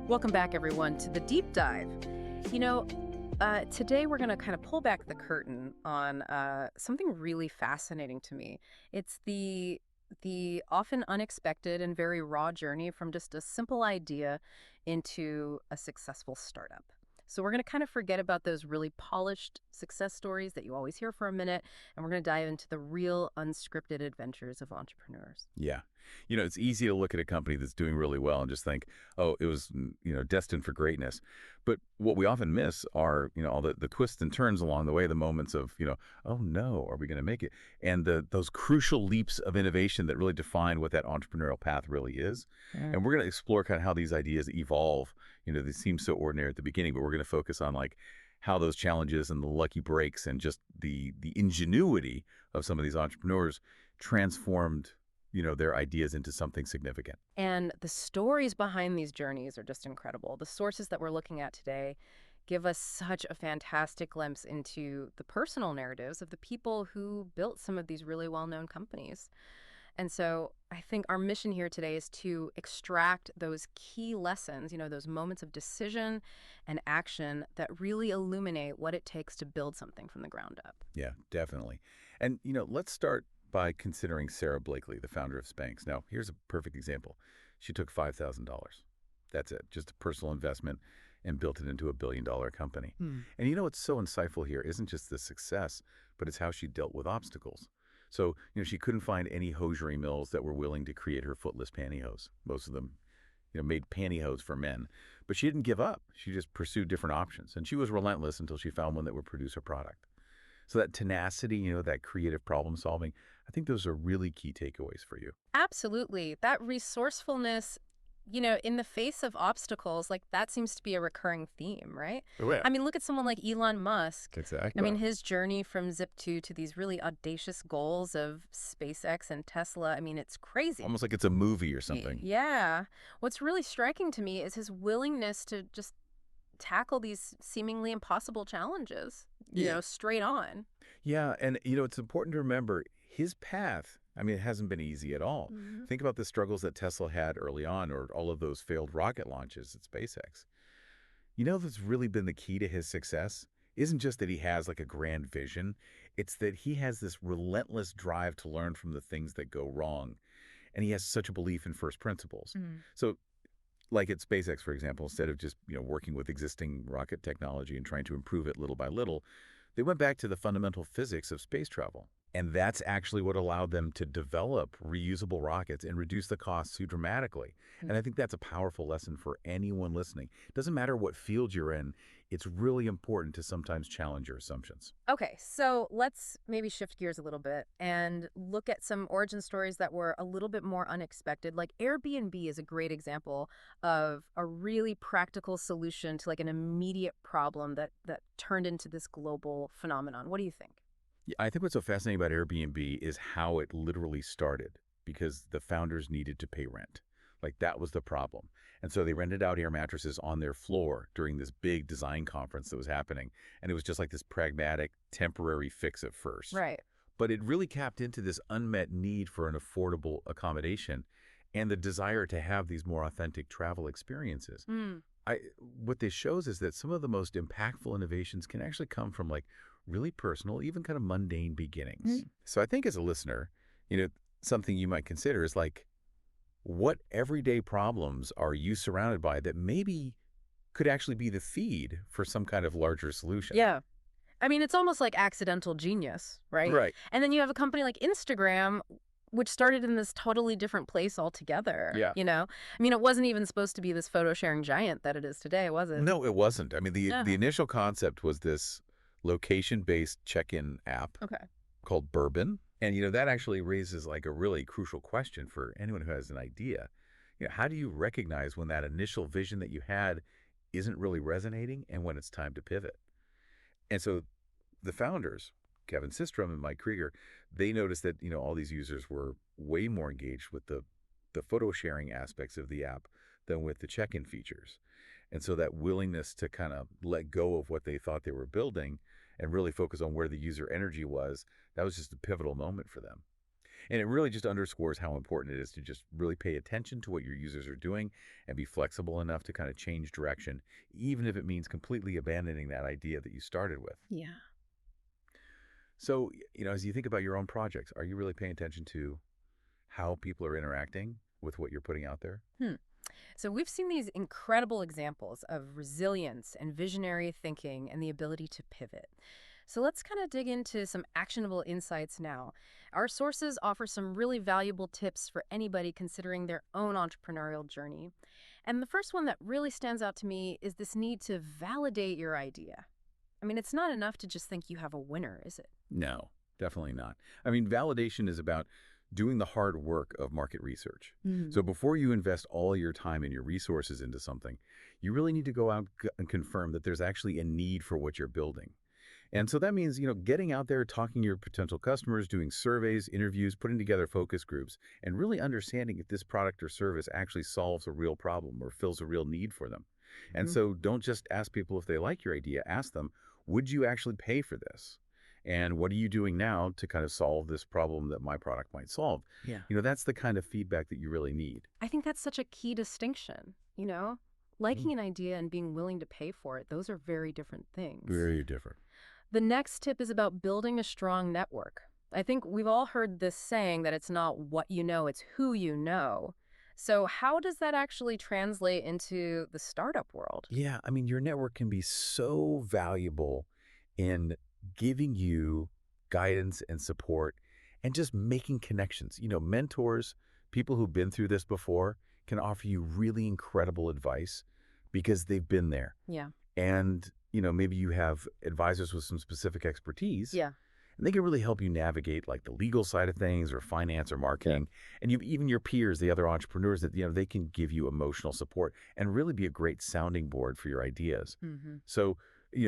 Welcome back, everyone, to the deep dive. You know, Today we're going to kind of pull back the curtain on something really fascinating to me. It's the often unexpected and very raw journey from just a simple idea into a successful startup. So we're going to kind of forget about those really polished success stories that you always hear for a minute, and we're going to dive into the real unscripted adventures of entrepreneurs. Yeah. It's easy to look at a company that's doing really well and just think, oh, it was, destined for greatness. But what we often miss are, all the twists and turns along the way, the moments of, oh no, are we going to make it? And those crucial leaps of innovation that really define what that entrepreneurial path really is. Mm. And we're going to explore kind of how these ideas evolve. They seem so ordinary at the beginning, but we're going to focus on like how those challenges and the lucky breaks and just the ingenuity of some of these entrepreneurs transformed their ideas into something significant. And the stories behind these journeys are just incredible. The sources that we're looking at today give us such a fantastic glimpse into the personal narratives of the people who built some of these really well-known companies. And so I think our mission here today is to extract those key lessons, those moments of decision and action that really illuminate what it takes to build something from the ground up. Yeah, definitely. And, let's start by considering Sarah Blakely, the founder of Spanx. Now, here's a perfect example. She took $5,000. That's it, just a personal investment, and built it into a billion-dollar company. And what's so insightful here isn't just the success, but it's how she dealt with obstacles. So, she couldn't find any hosiery mills that were willing to create her footless pantyhose. Most of them, made pantyhose for men. But she didn't give up. She just pursued different options. And she was relentless until she found one that would produce her product. So that tenacity, that creative problem solving, I think those are really key takeaways for you. Absolutely. That resourcefulness, in the face of obstacles, like that seems to be a recurring theme, right? Oh, yeah. I mean, look at someone like Elon Musk. Exactly. I mean, his journey from Zip2 to these really audacious goals of SpaceX and Tesla, I mean, it's crazy. Almost like it's a movie or something. Yeah. What's really striking to me is his willingness to just tackle these seemingly impossible challenges, Yeah. straight on. Yeah, and it's important to remember his path. I mean, it hasn't been easy at all. Mhm. Think about the struggles that Tesla had early on, or all of those failed rocket launches at SpaceX. That's really been the key to his success isn't just that he has like a grand vision. It's that he has this relentless drive to learn from the things that go wrong. And he has such a belief in first principles. Mhm. So like at SpaceX, for example, instead of just, working with existing rocket technology and trying to improve it little by little, they went back to the fundamental physics of space travel. And that's actually what allowed them to develop reusable rockets and reduce the costs so dramatically. And I think that's a powerful lesson for anyone listening. It doesn't matter what field you're in, it's really important to sometimes challenge your assumptions. Okay, so let's maybe shift gears a little bit and look at some origin stories that were a little bit more unexpected. Like Airbnb is a great example of a really practical solution to like an immediate problem that turned into this global phenomenon. What do you think? Yeah, I think what's so fascinating about Airbnb is how it literally started because the founders needed to pay rent. Like that was the problem. And so they rented out air mattresses on their floor during this big design conference that was happening. And it was just like this pragmatic, temporary fix at first. Right. But it really capped into this unmet need for an affordable accommodation and the desire to have these more authentic travel experiences. Mm. What this shows is that some of the most impactful innovations can actually come from like really personal, even kind of mundane beginnings. So I think as a listener, something you might consider is like, what everyday problems are you surrounded by that maybe could actually be the feed for some kind of larger solution? Yeah. I mean, it's almost like accidental genius, right? Right. And then you have a company like Instagram, which started in this totally different place altogether. Yeah. I mean, it wasn't even supposed to be this photo sharing giant that it is today, was it? No, it wasn't. I mean, Yeah. the initial concept was this location-based check-in app Okay. called Bourbon. And, that actually raises like a really crucial question for anyone who has an idea. How do you recognize when that initial vision that you had isn't really resonating and when it's time to pivot? And so the founders, Kevin Systrom and Mike Krieger, they noticed that, all these users were way more engaged with the photo sharing aspects of the app than with the check-in features. And so that willingness to kind of let go of what they thought they were building and really focus on where the user energy was, that was just a pivotal moment for them. And it really just underscores how important it is to just really pay attention to what your users are doing and be flexible enough to kind of change direction, even if it means completely abandoning that idea that you started with. Yeah. So, as you think about your own projects, are you really paying attention to how people are interacting with what you're putting out there? Hmm. So we've seen these incredible examples of resilience and visionary thinking and the ability to pivot. So let's kind of dig into some actionable insights now. Our sources offer some really valuable tips for anybody considering their own entrepreneurial journey. And the first one that really stands out to me is this need to validate your idea. I mean, it's not enough to just think you have a winner, is it? No, definitely not. I mean, validation is about doing the hard work of market research. Hmm. So before you invest all your time and your resources into something, you really need to go out and confirm that there's actually a need for what you're building. And so that means, getting out there, talking to your potential customers, doing surveys, interviews, putting together focus groups, and really understanding if this product or service actually solves a real problem or fills a real need for them. And Hmm. so don't just ask people if they like your idea, ask them, would you actually pay for this? And what are you doing now to kind of solve this problem that my product might solve? Yeah. That's the kind of feedback that you really need. I think that's such a key distinction, Mm. Liking an idea and being willing to pay for it, those are very different things. Very different. The next tip is about building a strong network. I think we've all heard this saying that it's not what you know, it's who you know. So, how does that actually translate into the startup world? Yeah, I mean, your network can be so valuable in giving you guidance and support and just making connections. Mentors, people who've been through this before, can offer you really incredible advice because they've been there. Yeah. And, maybe you have advisors with some specific expertise, Yeah. and they can really help you navigate like the legal side of things or finance or marketing. And even your peers, the other entrepreneurs that, they can give you emotional support and really be a great sounding board for your ideas. Hmm. So,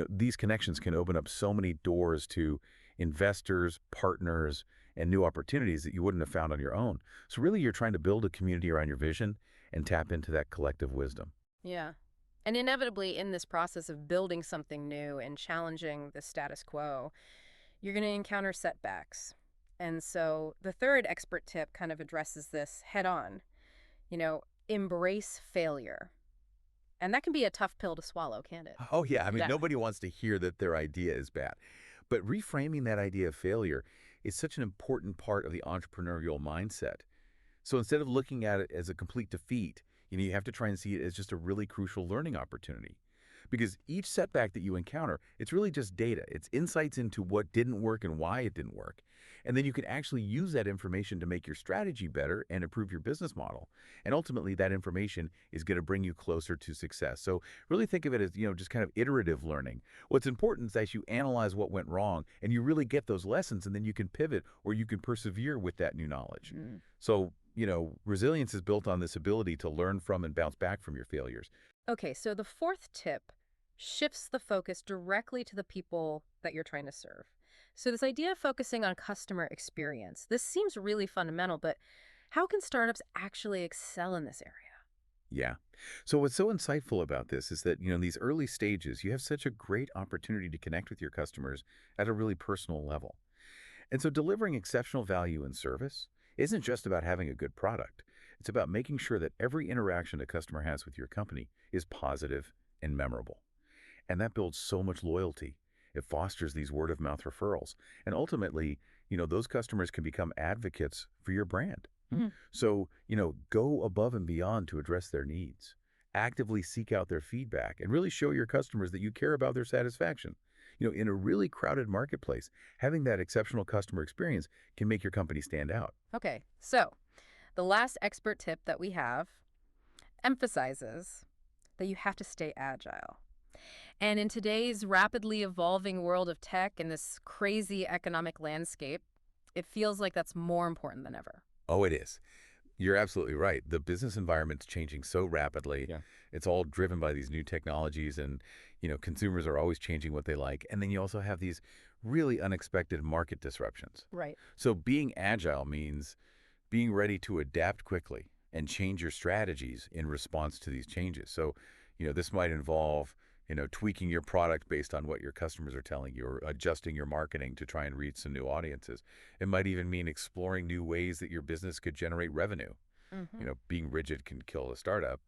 these connections can open up so many doors to investors, partners, and new opportunities that you wouldn't have found on your own. So really, you're trying to build a community around your vision and tap into that collective wisdom. Yeah. And inevitably, in this process of building something new and challenging the status quo, you're going to encounter setbacks. And so the third expert tip kind of addresses this head on. Embrace failure. And that can be a tough pill to swallow, can't it? Oh, yeah. I mean, Yeah. nobody wants to hear that their idea is bad. But reframing that idea of failure is such an important part of the entrepreneurial mindset. So instead of looking at it as a complete defeat, you have to try and see it as just a really crucial learning opportunity. Because each setback that you encounter, it's really just data. It's insights into what didn't work and why it didn't work. And then you can actually use that information to make your strategy better and improve your business model. And ultimately, that information is going to bring you closer to success. So really think of it as, just kind of iterative learning. What's important is that you analyze what went wrong and you really get those lessons, and then you can pivot or you can persevere with that new knowledge. Mm. So, resilience is built on this ability to learn from and bounce back from your failures. Okay, so the fourth tip shifts the focus directly to the people that you're trying to serve. So this idea of focusing on customer experience, this seems really fundamental, but how can startups actually excel in this area? Yeah. So what's so insightful about this is that, in these early stages, you have such a great opportunity to connect with your customers at a really personal level. And so delivering exceptional value and service isn't just about having a good product. It's about making sure that every interaction a customer has with your company is positive and memorable. And that builds so much loyalty. It fosters these word of mouth referrals. And ultimately, those customers can become advocates for your brand. Mhm. So, go above and beyond to address their needs. Actively seek out their feedback and really show your customers that you care about their satisfaction. In a really crowded marketplace, having that exceptional customer experience can make your company stand out. Okay, so the last expert tip that we have emphasizes that you have to stay agile. And in today's rapidly evolving world of tech and this crazy economic landscape, it feels like that's more important than ever. Oh, it is. You're absolutely right. The business environment's changing so rapidly. Yeah. It's all driven by these new technologies and, consumers are always changing what they like. And then you also have these really unexpected market disruptions. Right. So being agile means being ready to adapt quickly and change your strategies in response to these changes. So, this might involve tweaking your product based on what your customers are telling you or adjusting your marketing to try and reach some new audiences. It might even mean exploring new ways that your business could generate revenue. Hmm. Being rigid can kill a startup.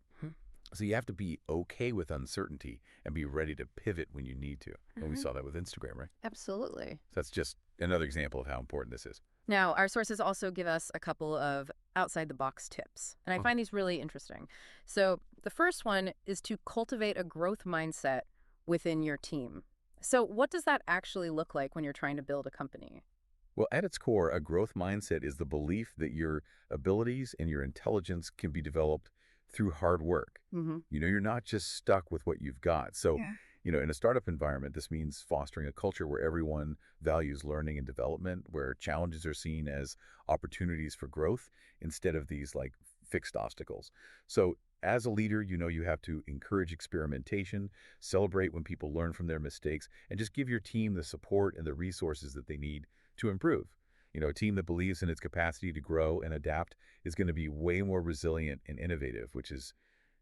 So you have to be okay with uncertainty and be ready to pivot when you need to. And we Hmm. saw that with Instagram, right? Absolutely. So that's just another example of how important this is. Now, our sources also give us a couple of outside the box tips, and I Mhm. find these really interesting. So, the first one is to cultivate a growth mindset within your team. So, what does that actually look like when you're trying to build a company? Well, at its core, a growth mindset is the belief that your abilities and your intelligence can be developed through hard work. Hmm. You're not just stuck with what you've got. So, Yeah. in a startup environment, this means fostering a culture where everyone values learning and development, where challenges are seen as opportunities for growth instead of these like fixed obstacles. So, as a leader, you have to encourage experimentation, celebrate when people learn from their mistakes, and just give your team the support and the resources that they need to improve. A team that believes in its capacity to grow and adapt is going to be way more resilient and innovative, which is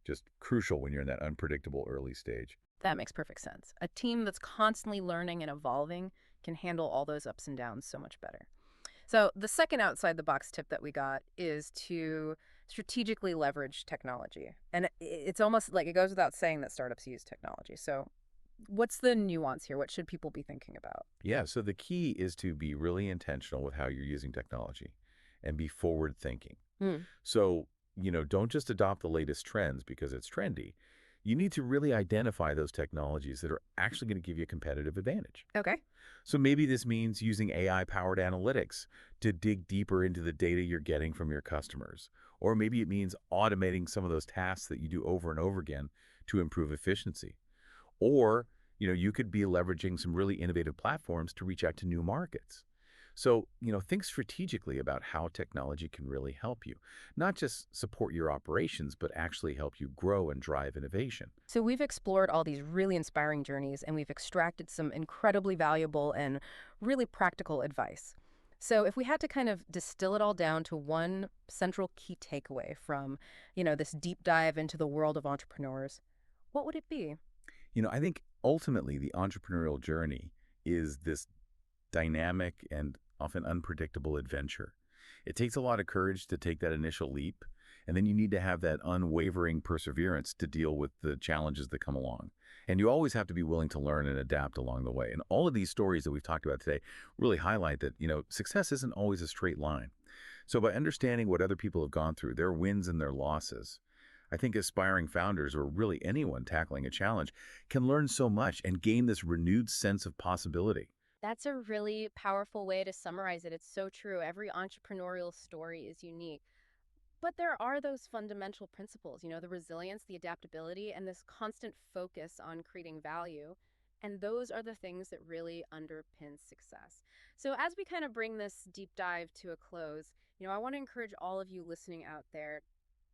just crucial when you're in that unpredictable early stage. That makes perfect sense. A team that's constantly learning and evolving can handle all those ups and downs so much better. So, the second outside the box tip that we got is to strategically leverage technology. And it's almost like it goes without saying that startups use technology. So, what's the nuance here? What should people be thinking about? Yeah, so the key is to be really intentional with how you're using technology and be forward thinking. Hmm. So, don't just adopt the latest trends because it's trendy. You need to really identify those technologies that are actually going to give you a competitive advantage. Okay. So maybe this means using AI-powered analytics to dig deeper into the data you're getting from your customers. Or maybe it means automating some of those tasks that you do over and over again to improve efficiency. Or, you could be leveraging some really innovative platforms to reach out to new markets. So, think strategically about how technology can really help you, not just support your operations, but actually help you grow and drive innovation. So, we've explored all these really inspiring journeys and we've extracted some incredibly valuable and really practical advice. So, if we had to kind of distill it all down to one central key takeaway from, this deep dive into the world of entrepreneurs, what would it be? I think ultimately the entrepreneurial journey is this dynamic and often unpredictable adventure. It takes a lot of courage to take that initial leap, and then you need to have that unwavering perseverance to deal with the challenges that come along. And you always have to be willing to learn and adapt along the way. And all of these stories that we've talked about today really highlight that, success isn't always a straight line. So by understanding what other people have gone through, their wins and their losses, I think aspiring founders or really anyone tackling a challenge can learn so much and gain this renewed sense of possibility. That's a really powerful way to summarize it. It's so true. Every entrepreneurial story is unique. But there are those fundamental principles, the resilience, the adaptability, and this constant focus on creating value. And those are the things that really underpin success. So, as we kind of bring this deep dive to a close, I want to encourage all of you listening out there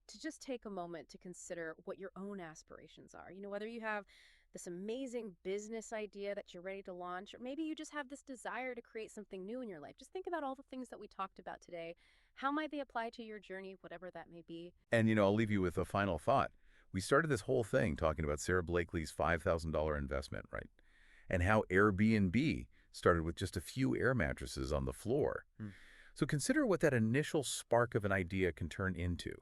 to just take a moment to consider what your own aspirations are. Whether you have this amazing business idea that you're ready to launch, or maybe you just have this desire to create something new in your life. Just think about all the things that we talked about today. How might they apply to your journey, whatever that may be? And, I'll leave you with a final thought. We started this whole thing talking about Sarah Blakely's $5,000 investment, right? And how Airbnb started with just a few air mattresses on the floor. So consider what that initial spark of an idea can turn into.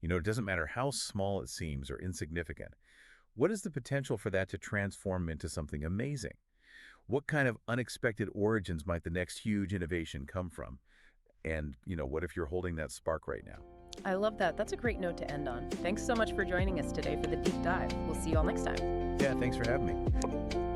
It doesn't matter how small it seems or insignificant. What is the potential for that to transform into something amazing? What kind of unexpected origins might the next huge innovation come from? And, what if you're holding that spark right now? I love that. That's a great note to end on. Thanks so much for joining us today for the deep dive. We'll see you all next time. Yeah, thanks for having me.